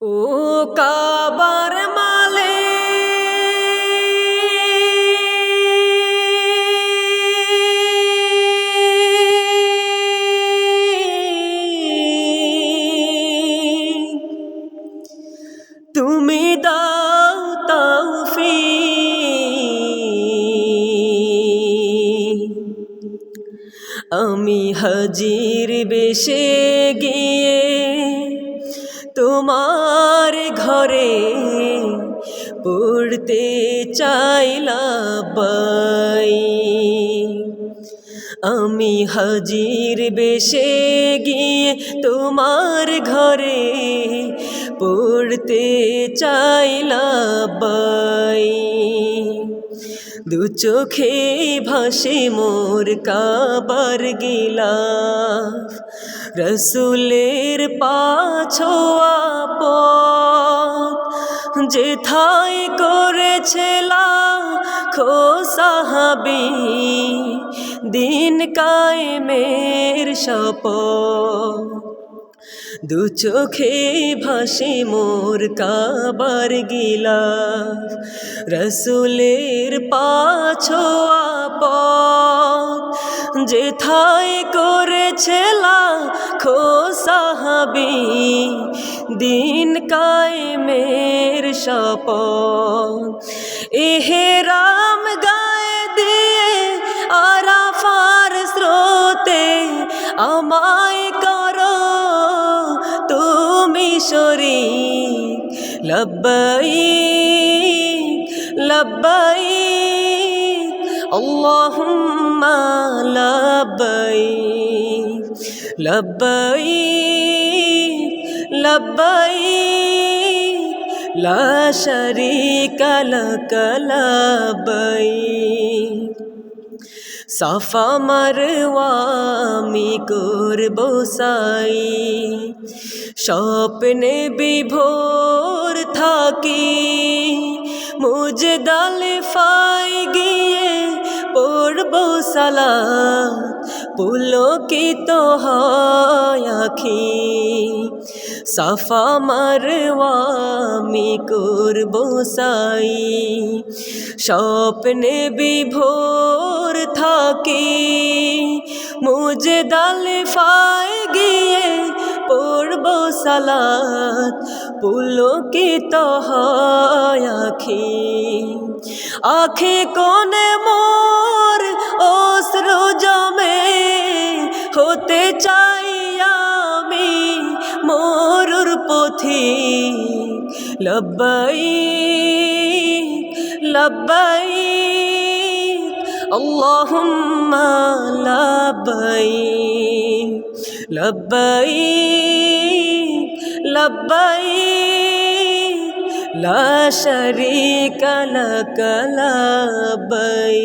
ও কাবার মালে তুমি দাও তৌফিক, আমি হাজির বেশে গিয়ে তোমার ঘরে পড়তে চাই লাব্বাইক। আমি হাজির বেশে গিয়ে তোমার ঘরে পড়তে চাই লাব্বাইক। দু চোখে ভাসে মোর কাবার গিলাফ, রসুলের পাছোয়া পথ যেথায় করেছে লাখো সাহাবী দিন কায়েমের শপথ। দু চোখে ভাসে মোর কাবার গিলাফ, রসুলের পাছোয়া পথ যেথায় করেছে লাখো সাহাবী দিন কায়েমের শপথ। এহেরাম গায়ে দিয়ে আরাফার স্রোতে আমায় করো তুমি শরীক। লব্বাইক লব্বাইক আল্লাহুম্মা লব্বাইক, লব্বাইক লব্বাইক লা শারীকা লাক লব্বাইক। সাফা মারওয়া আমি করব সাই, স্বপ্নে বিভোর থাকি মুজদালিফায় গিয়ে পড়ব সালাত পুলকিত হয় আখি। সাফা মারওয়া আমি করব সাই, স্বপ্নে বিভোর থাকি মুজদালিফায় গিয়ে পড়ব সালাত পুলকিত হয় আখি। আখি কোণে মোর অশ্রু জমে হতে চাই আমি মরুর পথিক। লব্বাইক লব্বাইক আল্লাহুম্মা লব্বাইক, লব্বাইক লব্বাইক লা শারীকা লাক লব্বাইক।